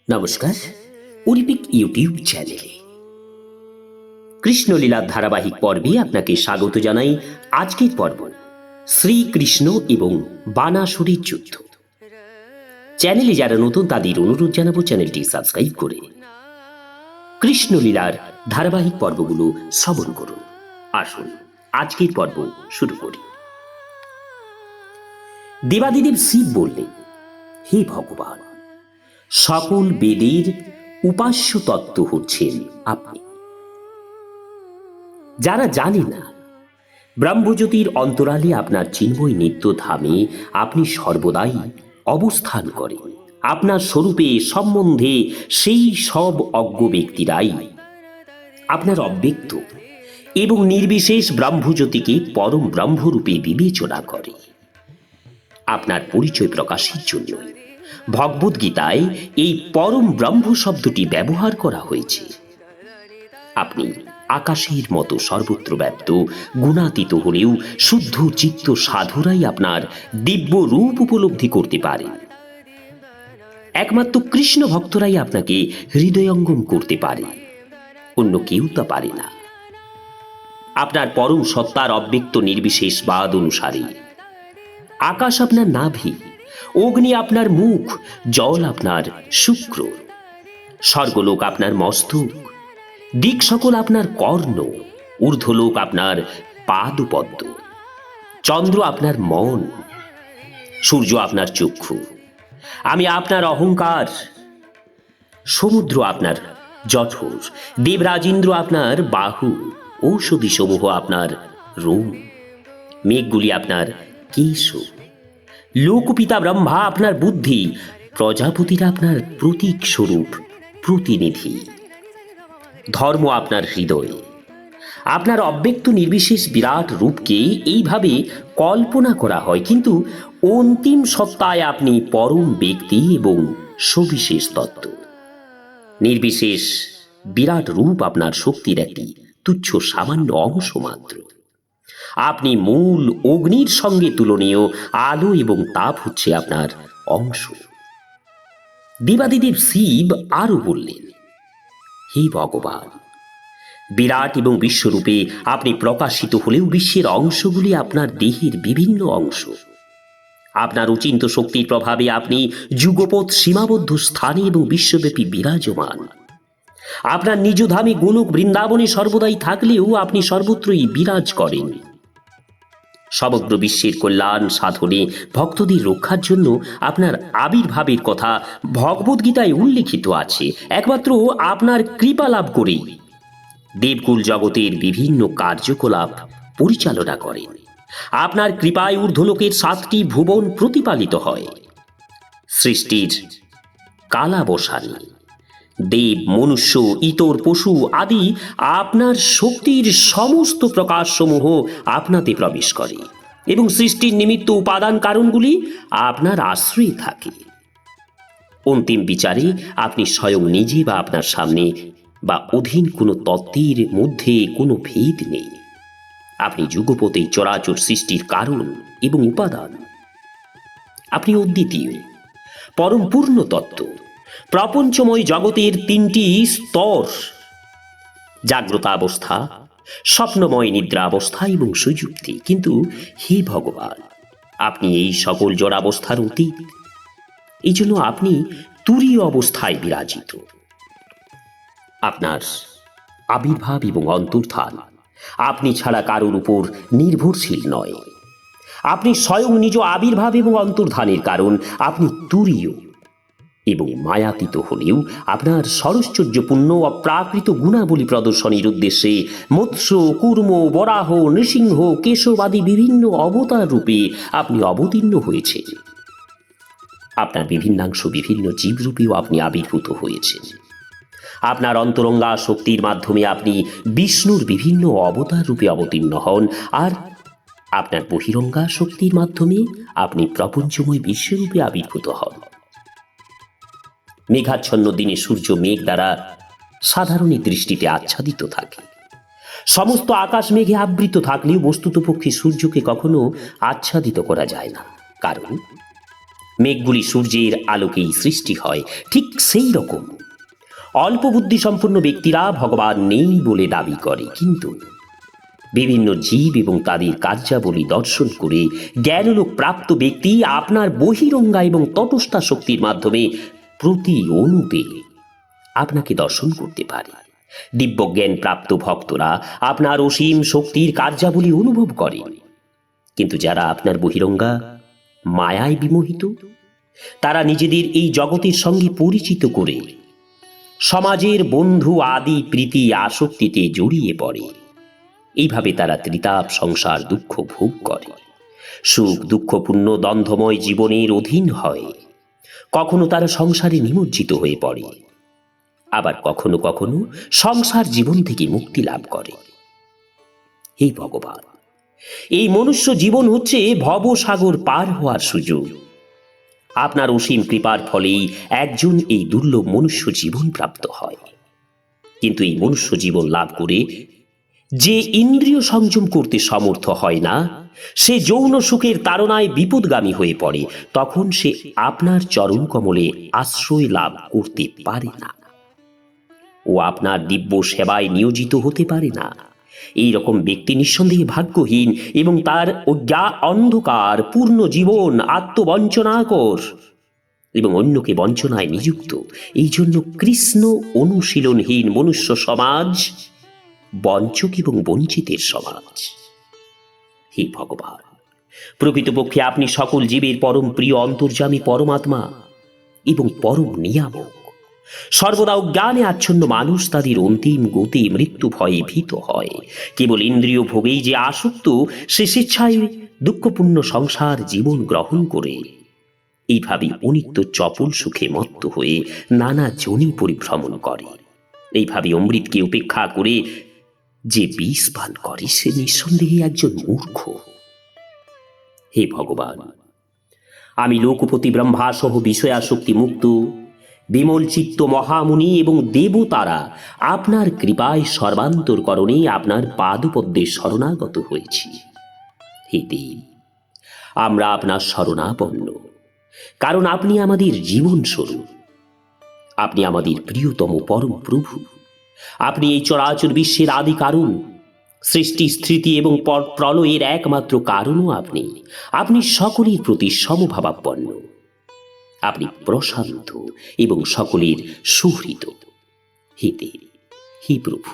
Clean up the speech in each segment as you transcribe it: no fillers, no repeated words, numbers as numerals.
নমস্কার, Olympic YouTube চ্যানেলে কৃষ্ণলীলার ধারাবাহিক পর্বে আপনাকে স্বাগত জানাই। আজকের পর্ব শ্রীকৃষ্ণ এবং বানাসুরের যুদ্ধ। চ্যানেলে যারা নতুন তাদের অনুরোধ জানাবো চ্যানেলটি সাবস্ক্রাইব করে কৃষ্ণলীলার ধারাবাহিক পর্বগুলো শ্রবণ করুন। আসুন আজকের পর্ব শুরু করি। দেবাদিদেব শিব বললেন, হে ভগবান, সকল বেদের উপাস্য তত্ত্ব হচ্ছেন আপনি। যারা জানে না, ব্রহ্মজ্যোতির অন্তরালে আপনার চিন্ময় নিত্য ধামে আপনি সর্বদাই অবস্থান করেন। আপনার স্বরূপে সম্বন্ধে সেই সব অজ্ঞ ব্যক্তিরাই আপনার অব্যক্ত এবং নির্বিশেষ ব্রহ্মজ্যোতিকে পরম ব্রহ্মরূপে বিবেচনা করে। আপনার পরিচয় প্রকাশের জন্য ভগবদ্গীতায় এই পরম ব্রহ্ম শব্দটি ব্যবহার করা হয়েছে। আপনি আকাশের মতো সর্বত্র ব্যাপ্ত, গুণাতীত হলেও শুদ্ধ চিত্ত সাধুরাই আপনার দিব্য রূপ উপলব্ধি করতে পারে। একমাত্র কৃষ্ণ ভক্তরাই আপনাকে হৃদয়ঙ্গম করতে পারে, অন্য কেউ তা পারে না। আপনার পরম সত্তার অব্যক্ত নির্বিশেষবাদ অনুসারে আকাশ আপনার নাভি, অগ্নি আপনার মুখ, জল আপনার শুক্র, স্বর্গলোক আপনার মস্তক, দিক সকল আপনার কর্ণ, ঊর্ধ্বলোক আপনার পাদপদ্ম, চন্দ্র আপনার মন, সূর্য আপনার চক্ষু, আমি আপনার অহংকার, সমুদ্র আপনার জঠর, দেবরাজেন্দ্র আপনার বাহু, ঔষধি সমূহ আপনার রোম, মেঘগুলি আপনার কেশ, লোকপিতা ব্রহ্মা আপনার বুদ্ধি, প্রজাপতিরা আপনার প্রতীক স্বরূপ প্রতিনিধি, ধর্ম আপনার হৃদয়। আপনার অব্যক্ত নির্বিশেষ বিরাট রূপকে এইভাবে কল্পনা করা হয়, কিন্তু অন্তিম সত্তায় আপনি পরম ব্যক্তি এবং সবিশেষ তত্ত্ব। নির্বিশেষ বিরাট রূপ আপনার শক্তির একটি তুচ্ছ সামান্য অংশ মাত্র। আপনি মূল অগ্নির সঙ্গে তুলনীয়, আলো এবং তাপ হচ্ছে আপনার অংশ। দেবাদিদেব শিব আরো বললেন, হে ভগবান, বিরাট এবং বিশ্বরূপে আপনি প্রকাশিত হলেও বিশ্বের অংশগুলি আপনার দেহের বিভিন্ন অংশ। আপনার অচিন্ত শক্তির প্রভাবে আপনি যুগপৎ সীমাবদ্ধ স্থানে এবং বিশ্বব্যাপী বিরাজমান। আপনার নিজ ধামে গোলক বৃন্দাবনে সর্বদাই থাকলেও আপনি সর্বত্রই বিরাজ করেন। সমগ্র বিশ্বের কল্যাণ সাধনে ভক্তদের রক্ষার জন্য আপনার আবির্ভাবের কথা ভগবদ্গীতায় উল্লেখিত আছে। একমাত্র আপনার কৃপা লাভ করেই দেবকুল জগতের বিভিন্ন কার্যকলাপ পরিচালনা করেন। আপনার কৃপায় ঊর্ধ্বলোকের 7টি ভুবন প্রতিপালিত হয়। সৃষ্টির কালাবসানে দেব, মনুষ্য, ইতর পশু আদি আপনার শক্তির সমস্ত প্রকাশসমূহ আপনাতে প্রবেশ করে এবং সৃষ্টির নিমিত্ত উপাদান কারণগুলি আপনার আশ্রয়ে থাকে। অন্তিম বিচারে আপনি স্বয়ং নিজে বা আপনার সামনে বা অধীন কোনো তত্ত্বের মধ্যে কোনো ভেদ নেই। আপনি যুগপতে চরাচর সৃষ্টির কারণ এবং উপাদান। আপনি অদ্বিতীয়, পরম পূর্ণ তত্ত্ব। প্রপঞ্চময় জগতের 3টি স্তর, জাগ্রত অবস্থা, স্বপ্নময় নিদ্রা অবস্থা এবং সুযুক্তি। কিন্তু হে ভগবান, আপনি এই সকল জড়াবস্থার অতীত। এই জন্য আপনি তুরীয় অবস্থায় বিরাজিত। আপনার আবির্ভাব এবং অন্তর্ধান আপনি ছাড়া কারোর উপর নির্ভরশীল নয়। আপনি স্বয়ং নিজ আবির্ভাব এবং অন্তর্ধানের কারণ। আপনি তুরীয় এবং মায়াতীত হলেও আপনার সরশ্চর্যপূর্ণ অপ্রাকৃত গুণাবলী প্রদর্শনের উদ্দেশ্যে মৎস্য, কূর্ম, বরাহ, নৃসিংহ, কেশব আদি বিভিন্ন অবতার রূপে আপনি অবতীর্ণ হয়েছেন। আপনার বিভিন্নাংশ বিভিন্ন জীবরূপেও আপনি আবির্ভূত হয়েছেন। আপনার অন্তরঙ্গা শক্তির মাধ্যমে আপনি বিষ্ণুর বিভিন্ন অবতার রূপে অবতীর্ণ হন, আর আপনার বহিরঙ্গা শক্তির মাধ্যমে আপনি প্রপঞ্চময় বিশ্বরূপে আবির্ভূত হন। মেঘাচ্ছন্ন দিনে সূর্য মেঘ দ্বারা সাধারণের দৃষ্টিতে আচ্ছাদিত থাকে। সমস্ত আকাশ মেঘে আবৃত থাকলেও বস্তুতপক্ষে সূর্যকে কখনো আচ্ছাদিত করা যায় না, কারণ মেঘগুলি সূর্যের আলোকেই সৃষ্টি হয়, ঠিক সেই রকম অল্প বুদ্ধি সম্পন্ন ব্যক্তিরা ভগবান নেই বলে দাবি করে, কিন্তু বিভিন্ন জীব এবং তাদের কার্যাবলী দর্শন করে জ্ঞানলোক প্রাপ্ত ব্যক্তি আপনার বহিরঙ্গা এবং তটস্থা শক্তির মাধ্যমে প্রতি অণুতে আপনাকে দর্শন করতে পারে। দিব্যজ্ঞান প্রাপ্ত ভক্তরা আপনার অসীম শক্তির কার্যাবলী অনুভব করে, কিন্তু যারা আপনার বহিরঙ্গা মায়ায় বিমোহিত, তারা নিজেদের এই জগতের সঙ্গে পরিচিত করে সমাজের বন্ধু আদি প্রীতি আসক্তিতে জড়িয়ে পড়ে। এইভাবে তারা ত্রিতাপ সংসার দুঃখ ভোগ করে, সুখ দুঃখপূর্ণ দ্বন্দ্বময় জীবনের অধীন হয়। কখনো তারা সংসারে নিমজ্জিত হয়ে পড়ে, আবার কখনো কখনো সংসার জীবন থেকে মুক্তি লাভ করে। হে ভগবান, এই মনুষ্য জীবন হচ্ছে ভবসাগর পার হওয়ার সুযোগ। আপনার অসীম কৃপার ফলেই একজন এই দুর্লভ মনুষ্য জীবন প্রাপ্ত হয়। কিন্তু এই মনুষ্য জীবন লাভ করে যে ইন্দ্রিয় সংযম করতে সমর্থ হয় না, সে যৌন সুখের তাড়নায় বিপদগামী হয়ে পড়ে। তখন সে আপনার চরণ কমলে আশ্রয় লাভ করতে পারে না ও আপনার দিব্য সেবায় নিয়োজিত হতে পারে না। এই রকম ব্যক্তি নিঃসন্দেহে ভাগ্যহীন এবং তার অন্ধকার পূর্ণ জীবন আত্মবঞ্চনাকর এবং অন্যকে বঞ্চনায় নিযুক্ত। এই জন্য কৃষ্ণ অনুশীলনহীন মনুষ্য সমাজ বঞ্চক এবং বঞ্চিতের সমাজ। হে ভগবান, প্রকৃতপক্ষে আপনি সকল জীবের পরম প্রিয় অন্তর্যামী পরমাত্মা এবং পরম নিয়ামক। সর্বদা অজ্ঞানে আচ্ছন্ন মানুষ তাদের অন্তিম গতি মৃত্যু ভয়ে ভীত হয়। কেবল ইন্দ্রিয় ভোগেই যে আসক্ত, সে স্বেচ্ছায় দুঃখপূর্ণ সংসার জীবন গ্রহণ করে এইভাবে অনিত্য চপল সুখে মত্ত হয়ে নানা জনি পরিভ্রমণ করে। এইভাবে অমৃতকে উপেক্ষা করে যে বিষ পান করে, সে নিঃসন্দেহে একজন মূর্খ। হে ভগবান, আমি লোকপতি ব্রহ্মা সহ বিষয়াসক্তি মুক্ত বিমল চিত্ত মহামুনি এবং দেবতারা আপনার কৃপায় সর্বান্তরকরণে আপনার পাদপদ্মে শরণাগত হয়েছি। হে দেব, আমরা আপনার শরণাপন্ন, কারণ আপনি আমাদের জীবন স্বরূপ। আপনি আমাদের প্রিয়তম পরম প্রভু। আপনি এই চরাচর বিশ্বের আদি কারণ, সৃষ্টি স্থিতি এবং প্রলয়ের একমাত্র কারণও আপনি। আপনি সকলের প্রতি সমভাবাপন্ন। আপনি প্রশান্ত এবং সকলের সুহৃদ। হে দেব, হে প্রভু,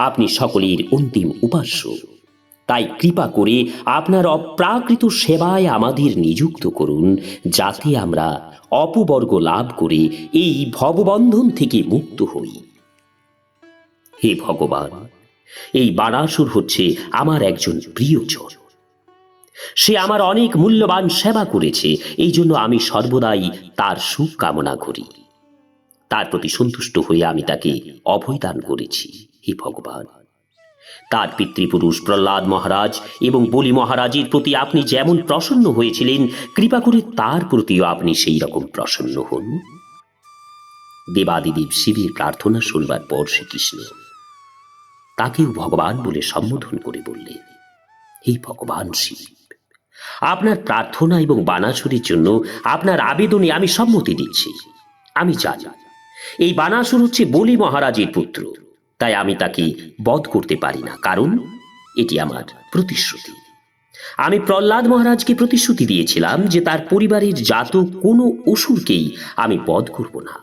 আপনি সকলের অন্তিম উপাস্য। তাই কৃপা করে আপনার অপ্রাকৃত সেবায় আমাদের নিযুক্ত করুন, যাতে আমরা অপবর্গ লাভ করে এই ভববন্ধন থেকে মুক্ত হই। হে ভগবান, এই বানাসুর হচ্ছে আমার একজন প্রিয়জন। সে আমার অনেক মূল্যবান সেবা করেছে, এই জন্য আমি সর্বদাই তার সুখ কামনা করি। তার প্রতি সন্তুষ্ট হয়ে আমি তাকে অভয় দান করেছি। হে ভগবান, তার পিতৃপুরুষ প্রহ্লাদ মহারাজ এবং বলি মহারাজের প্রতি আপনি যেমন প্রসন্ন হয়েছিলেন, কৃপা করে তার প্রতিও আপনি সেই রকম প্রসন্ন হন। দেবাদিদেব শিবের প্রার্থনা শুনবার পর শ্রীকৃষ্ণ তাকেও ভগবান বলে সম্বোধন করে বললেন, হে ভগবান শিব, আপনার প্রার্থনা এবং বানাসুরের জন্য আপনার আবেদনে আমি সম্মতি দিচ্ছি। আমি জানি এই বানাসুর হচ্ছে বলি মহারাজের পুত্র, তাই আমি তাকে বধ করতে পারি না, কারণ এটি আমার প্রতিশ্রুতি। আমি প্রহ্লাদ মহারাজকে প্রতিশ্রুতি দিয়েছিলাম যে তার পরিবারের জাত কোনো অসুরকেই আমি বধ করব না।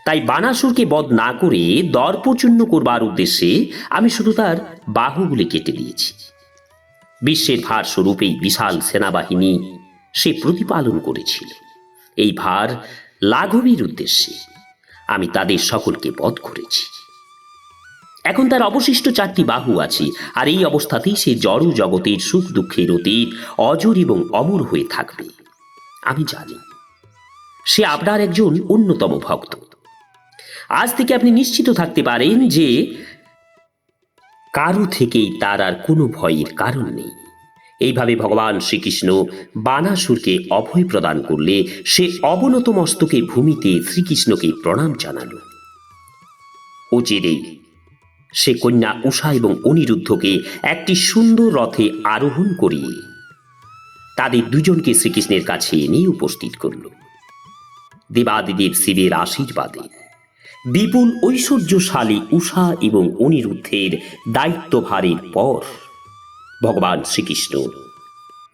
তাই বানাসুরকে বধ না করে দর্পচূন্য করবার উদ্দেশ্যে আমি শুধু তার বাহুগুলি কেটে দিয়েছি। বিশ্বের ভার স্বরূপ এই বিশাল সেনাবাহিনী সে প্রতিপালন করেছিল। এই ভার লাঘবের উদ্দেশ্যে আমি তাদের সকলকে বধ করেছি। এখন তার অবশিষ্ট 4টি বাহু আছে, আর এই অবস্থাতেই সে জড় জগতের সুখ দুঃখের অতীত অজর এবং অমর হয়ে থাকবে। আমি জানি সে আপনার একজন অন্যতম ভক্ত। আজ থেকে আপনি নিশ্চিত থাকতে পারেন যে কারো থেকেই তার আর কোনো ভয়ের কারণ নেই। এইভাবে ভগবান শ্রীকৃষ্ণ বানাসুরকে অভয় প্রদান করলে সে অবনত মস্তকে ভূমিতে শ্রীকৃষ্ণকে প্রণাম জানাল। অচিরেই সে কন্যা উষা এবং অনিরুদ্ধকে একটি সুন্দর রথে আরোহণ করিয়ে তাদের দুজনকে শ্রীকৃষ্ণের কাছে এনে উপস্থিত করল। দেবাদিদেব শিবের আশীর্বাদে বিপুল ঐশ্বর্যশালী উষা এবং অনিরুদ্ধের দায়িত্বভারের পর ভগবান শ্রীকৃষ্ণ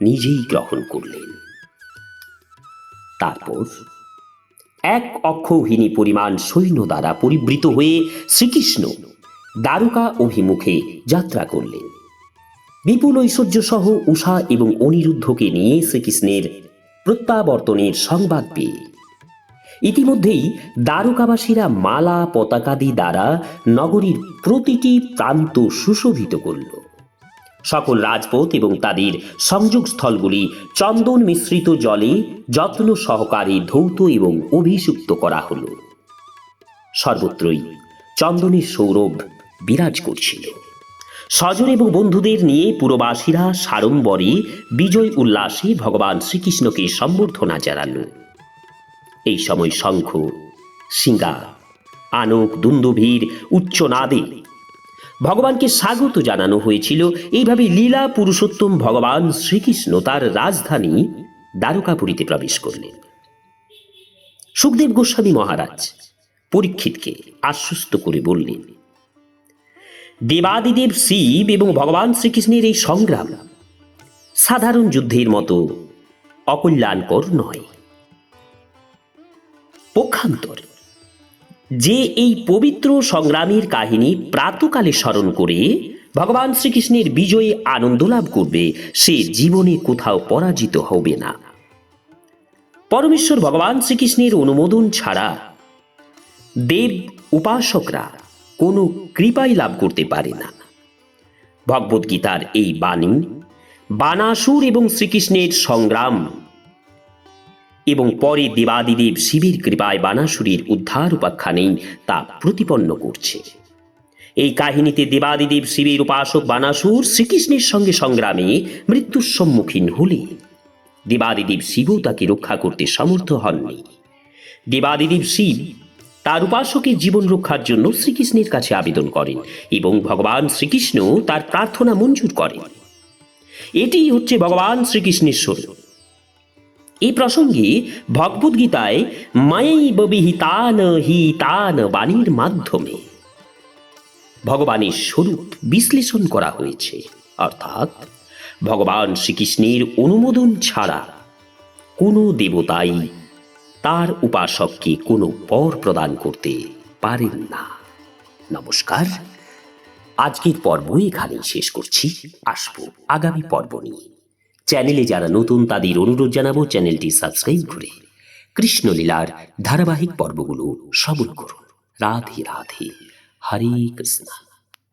নিজেই গ্রহণ করলেন। তারপর এক অক্ষৌহিনী পরিমাণ সৈন্য দ্বারা পরিবৃত হয়ে শ্রীকৃষ্ণ দ্বারকা অভিমুখে যাত্রা করলেন। বিপুল ঐশ্বর্য সহ উষা এবং অনিরুদ্ধকে নিয়ে শ্রীকৃষ্ণের প্রত্যাবর্তনের সংবাদ পেয়ে ইতিমধ্যেই দ্বারকাবাসীরা মালা পতাকাদি দ্বারা নগরীর প্রতিটি প্রান্ত সুশোভিত করল। সকল রাজপথ এবং তাদের সংযোগস্থলগুলি চন্দন মিশ্রিত জলে যত্ন সহকারে ধৌত এবং অভিষিক্ত করা হল। সর্বত্রই চন্দনের সৌরভ বিরাজ করছিল। স্বজন এবং বন্ধুদের নিয়ে পুরবাসীরা সাড়ম্বরে বিজয় উল্লাসে ভগবান শ্রীকৃষ্ণকে সম্বর্ধনা জানাল। এই সময় শঙ্খ, সিঙ্গা, আনক, দুন্দুভীর উচ্চনাদে ভগবানকে স্বাগত জানানো হয়েছিল। এইভাবে লীলা পুরুষোত্তম ভগবান শ্রীকৃষ্ণ তার রাজধানী দ্বারকাপুরীতে প্রবেশ করলেন। সুখদেব গোস্বামী মহারাজ পরীক্ষিতকে আশ্বস্ত করে বললেন, দেবাদিদেব শিব এবং ভগবান শ্রীকৃষ্ণের এই সংগ্রাম সাধারণ যুদ্ধের মতো অকল্যাণকর নয়। পক্ষান্তর যে এই পবিত্র সংগ্রামের কাহিনী প্রাতকালে স্মরণ করে ভগবান শ্রীকৃষ্ণের বিজয়ে আনন্দ লাভ করবে, সে জীবনে কোথাও পরাজিত হবে না। পরমেশ্বর ভগবান শ্রীকৃষ্ণের অনুমোদন ছাড়া দেব উপাসকরা কোনো কৃপাই লাভ করতে পারে না। ভগবদ্গীতার এই বাণী বানাসুর এবং শ্রীকৃষ্ণের সংগ্রাম এবং পরে দেবাদিদেব শিবের কৃপায় বানাসুরের উদ্ধার উপাখ্যানেই তা প্রতিপন্ন করছে। এই কাহিনীতে দেবাদিদেব শিবের উপাসক বানাসুর শ্রীকৃষ্ণের সঙ্গে সংগ্রামে মৃত্যুর সম্মুখীন হলে দেবাদিদেব শিবও তাকে রক্ষা করতে সমর্থ হননি। দেবাদিদেব শিব তার উপাসকের জীবন রক্ষার জন্য শ্রীকৃষ্ণের কাছে আবেদন করেন এবং ভগবান শ্রীকৃষ্ণ তার প্রার্থনা মঞ্জুর করেন। এটি হচ্ছে ভগবান শ্রীকৃষ্ণের স্বরূপ। এই প্রসঙ্গে ভগবদ্গীতায় মায়ৈব বিহিতান হিতান বাণীর মাধ্যমে ভগবানের স্বরূপ বিশ্লেষণ করা হয়েছে। অর্থাৎ ভগবান শ্রীকৃষ্ণের অনুমোদন ছাড়া কোনো দেবতাই তার উপাসককে কোনো বর প্রদান করতে পারেন না। নমস্কার, আজকের পর্ব এখানেই শেষ করছি। আসবো আগামী পর্ব নিয়ে। চ্যানেলে যারা নতুন তাদের অনুরোধ জানাবো চ্যানেলটি সাবস্ক্রাইব করে কৃষ্ণলীলার ধারাবাহিক পর্বগুলো শ্রবণ করুন। রাধে রাধে, হরে কৃষ্ণ।